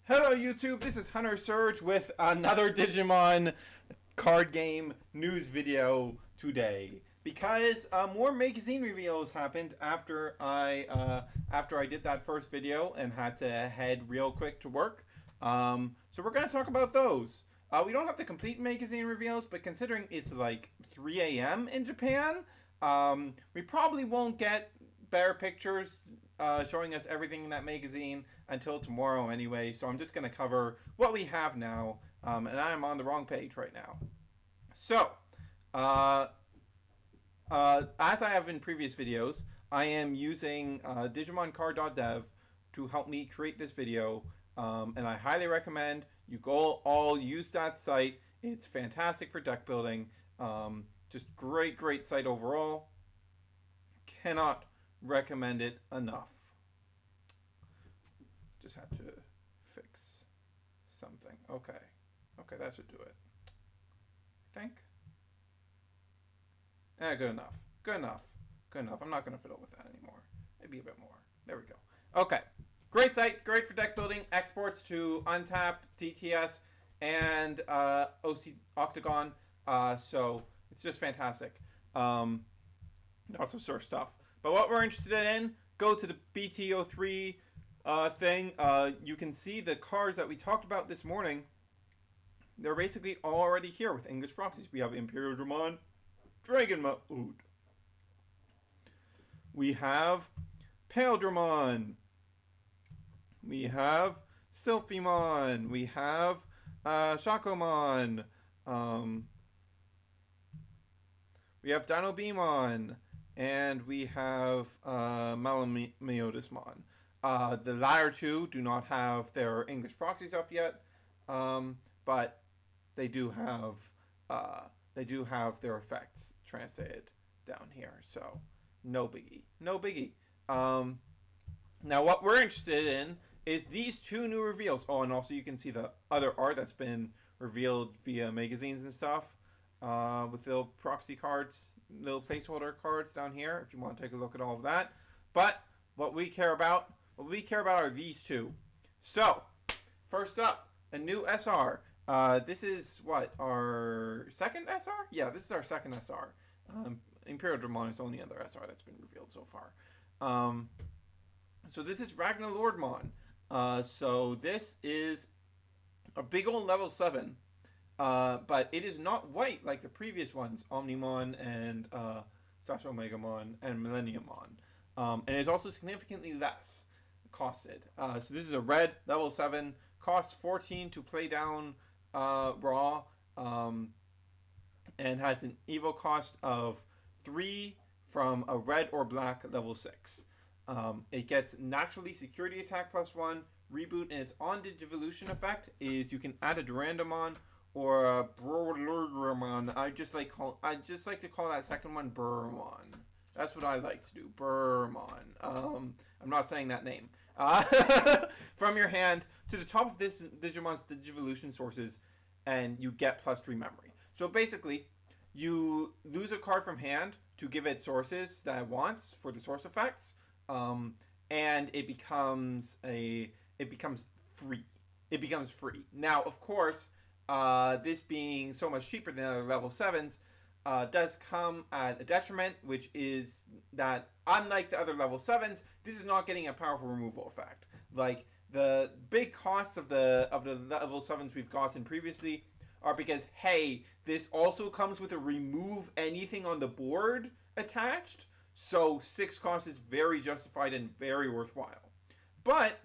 Hello YouTube, this is Hunter Surge with another Digimon card game news video today. Because more magazine reveals happened after I did that first video and had to head real quick to work. So we're going to talk about those. We don't have the complete magazine reveals, but considering it's like 3 a.m. in Japan, we probably won't get better pictures showing us everything in that magazine until tomorrow anyway. So I'm just going to cover what we have now, and I'm on the wrong page right now. So, as I have in previous videos, I am using DigimonCard.dev to help me create this video, and I highly recommend you go all use that site. It's fantastic for deck building. Just great site overall. Cannot recommend it enough. Just had to fix something. Okay, that should do it. I think. Good enough. I'm not going to fiddle with that anymore. Maybe a bit more. There we go. Okay. Great site. Great for deck building. Exports to Untap, TTS, and Octagon. So it's just fantastic. Also search stuff. But what we're interested in, go to the BTO3 thing. You can see the cards that we talked about this morning. They're basically already here with English proxies. We have Inheritable, Dragon Mode. We have Paildramon. We have Sylphimon. We have Shakomon. We have Dinobemon. And we have Malamiotismon. The latter two do not have their English proxies up yet, but they do have their effects translated down here. So no biggie. Now what we're interested in is these two new reveals. Oh, and also you can see the other art that's been revealed via magazines and stuff. With little proxy cards, little placeholder cards down here if you want to take a look at all of that. But what we care about are these two. So, first up, a new SR. This is what, our second SR? Yeah, this is our second SR. Inheritable is the only other SR that's been revealed so far. So this is RagnaLordmon. So this is a big old level 7. But it is not white like the previous ones, Omnimon and Slash Omegamon and Millenniummon. And it is also significantly less costed. So this is a red, level 7, costs 14 to play down raw, and has an evo cost of 3 from a red or black level 6. It gets naturally security attack +1, reboot, and its on-digivolution effect is you can add a Durandamon or a RagnaLordmon. I just like to call that second one Burmon. That's what I like to do, Burmon. I'm not saying that name. From your hand to the top of this Digimon's Digivolution sources, and you get +3 memory. So basically, you lose a card from hand to give it sources that it wants for the source effects, and it becomes free. It becomes free. Now, of course, this being so much cheaper than other level 7s, does come at a detriment, which is that unlike the other level 7s, this is not getting a powerful removal effect. Like the big costs of the level 7s we've gotten previously are because, hey, this also comes with a remove anything on the board attached, so 6 cost is very justified and very worthwhile. But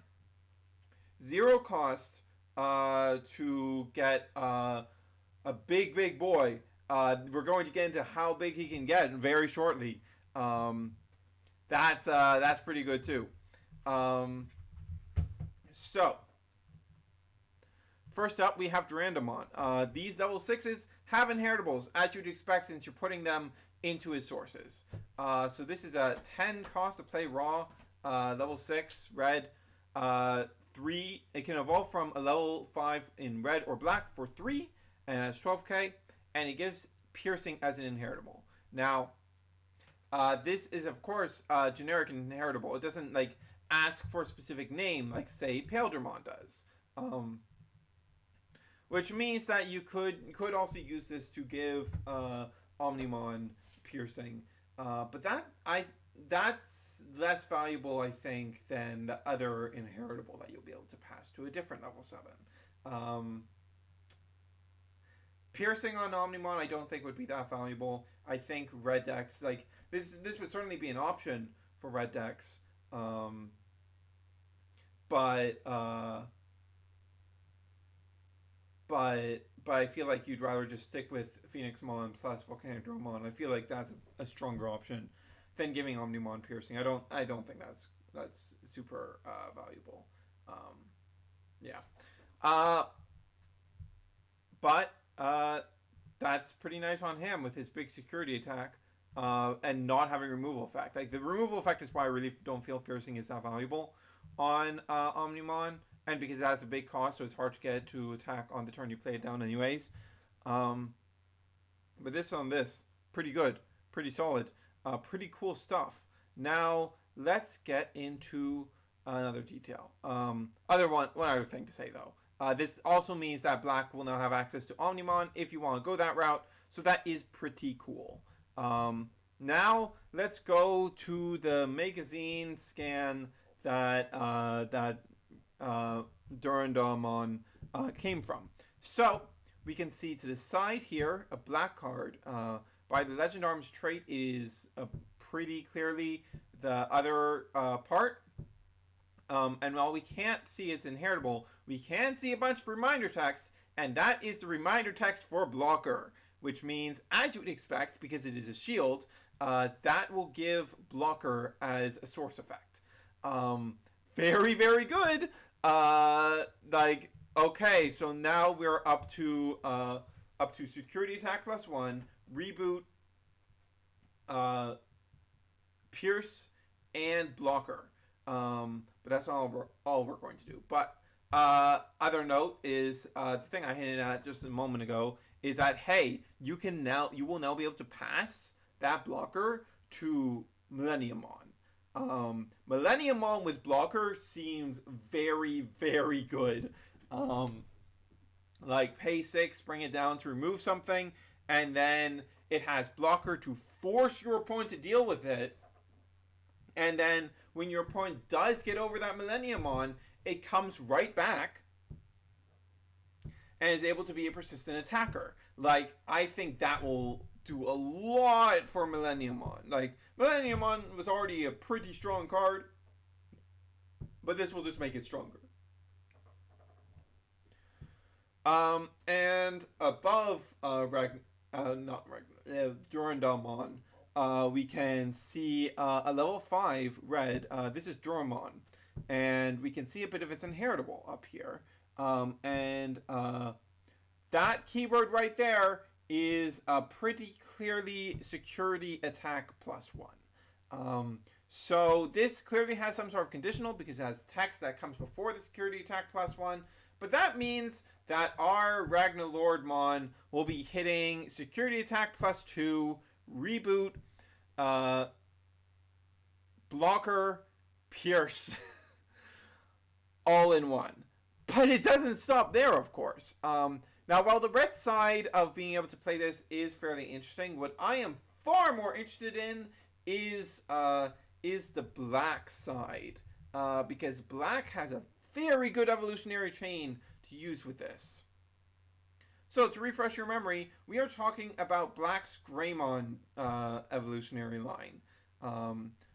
0 cost to get a big boy. We're going to get into how big he can get very shortly. That's pretty good too. So first up, we have Durandamon. These level 6s have Inheritables, as you'd expect since you're putting them into his sources. So this is a 10 cost to play raw, level 6, red. 3, it can evolve from a level 5 in red or black for 3, and has 12k, and it gives piercing as an inheritable. Now, this is of course generic and inheritable. It doesn't like ask for a specific name like say Paildramon does. Um, which means that you could also use this to give Omnimon piercing, but that's less valuable, I think, than the other inheritable that you'll be able to pass to a different level 7. Um, Piercing on Omnimon, I don't think would be that valuable. I think red decks like this would certainly be an option for red decks, um, but but I feel like you'd rather just stick with Phoenixmon plus Volcanic Dromon. I feel like that's a stronger option than giving Omnimon piercing. I don't think that's super valuable. Um, yeah, uh, but that's pretty nice on him with his big security attack. And not having removal effect. Like the removal effect is why I really don't feel piercing is that valuable on Omnimon, and because it has a big cost, so it's hard to get to attack on the turn you play it down, anyways. Um, but this on this, pretty good, pretty solid, pretty cool stuff. Now let's get into another detail. One other thing to say though. This also means that Black will now have access to Omnimon if you want to go that route. So that is pretty cool. Now let's go to the magazine scan that Durandalmon came from. So we can see to the side here a black card. By the Legend Arms trait is pretty clearly the other part. And while we can't see its inheritable, we can see a bunch of reminder text, and that is the reminder text for Blocker, which means, as you would expect, because it is a shield, that will give Blocker as a source effect. Very, very good. Okay, so now we're up to security attack +1, reboot, pierce, and blocker. But that's all we're going to do. But other note is the thing I hinted at just a moment ago is that hey, you will now be able to pass that blocker to Millenniumon. Millenniumon with blocker seems very, very good. Like pay 6, bring it down to remove something, and then it has blocker to force your opponent to deal with it. And then when your opponent does get over that Millenniumon, it comes right back and is able to be a persistent attacker. Like, I think that will do a lot for Millenniumon. Like, Millenniumon was already a pretty strong card, but this will just make it stronger. And above Durandalmon, we can see a level 5 red. This is Duromon. And we can see a bit of its inheritable up here. That keyword right there is pretty clearly security attack +1. So this clearly has some sort of conditional because it has text that comes before the security attack +1. But that means that our RagnaLordmon will be hitting security attack +2, reboot, blocker, pierce, all in one. But it doesn't stop there, of course. Now, while the red side of being able to play this is fairly interesting, what I am far more interested in is the black side. Because black has a very good evolutionary chain to use with this. So, to refresh your memory, we are talking about Black's Greymon evolutionary line.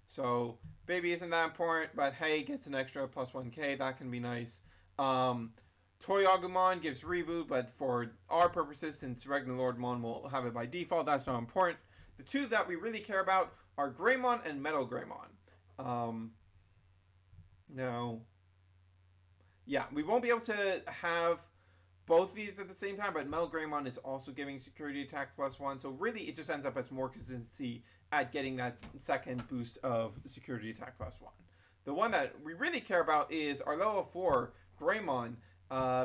So, baby isn't that important, but hey, gets an extra +1k, that can be nice. Toyagumon gives reboot, but for our purposes, since RagnaLordmon will have it by default, that's not important. The two that we really care about are Greymon and Metal Greymon. Now, yeah, we won't be able to have both of these at the same time, but Metal Greymon is also giving security attack +1, so really it just ends up as more consistency at getting that second boost of security attack +1. The one that we really care about is our level 4 Greymon,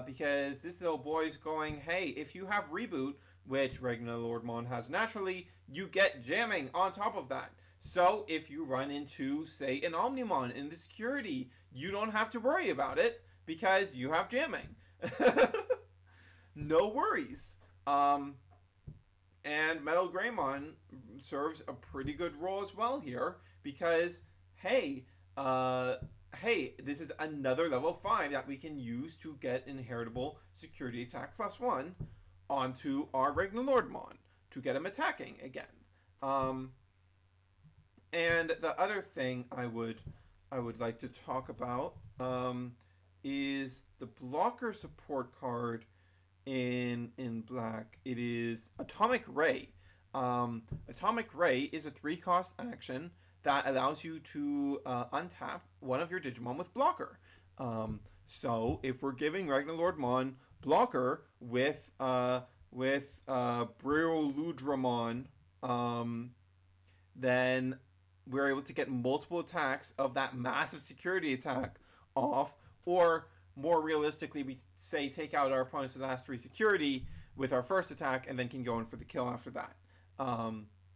because this little boy's going, hey, if you have reboot, which RagnaLordmon has naturally, you get jamming on top of that. So if you run into, say, an Omnimon in the security, you don't have to worry about it because you have jamming. No worries. And Metal Greymon serves a pretty good role as well here because, hey, this is another level 5 that we can use to get Inheritable Security Attack +1 onto our RagnaLordmon to get him attacking again. And the other thing I would like to talk about is the blocker support card in black. It is Atomic Ray. Atomic Ray is a 3-cost action that allows you to untap one of your Digimon with blocker. So if we're giving RagnaLordmon blocker with Briludramon, then we're able to get multiple attacks of that massive security attack off, or more realistically, we say take out our opponent's last 3 security with our first attack and then can go in for the kill after that.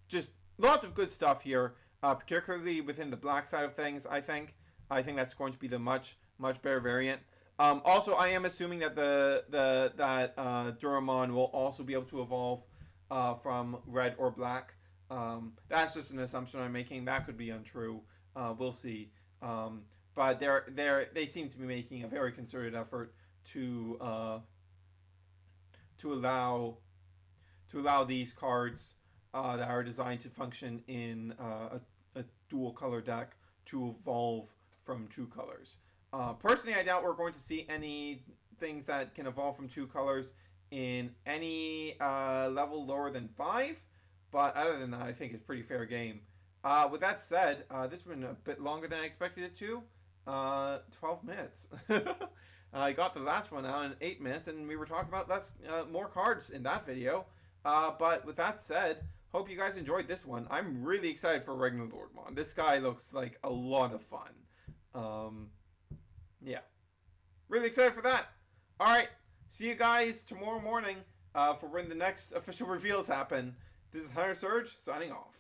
Just lots of good stuff here, particularly within the black side of things. I think that's going to be the much better variant. Also, I am assuming that Duramon will also be able to evolve from red or black. That's just an assumption I'm making. That could be untrue. We'll see. But they seem to be making a very concerted effort to allow these cards that are designed to function in a dual color deck to evolve from 2 colors. Personally, I doubt we're going to see any things that can evolve from 2 colors in any level lower than 5. But other than that, I think it's pretty fair game. With that said, this has been a bit longer than I expected it to. 12 minutes. I got the last one out in 8 minutes, and we were talking about more cards in that video. But with that said, hope you guys enjoyed this one. I'm really excited for RagnaLordmon. This guy looks like a lot of fun. Yeah. Really excited for that. Alright, see you guys tomorrow morning for when the next official reveals happen. This is Hunter Surge, signing off.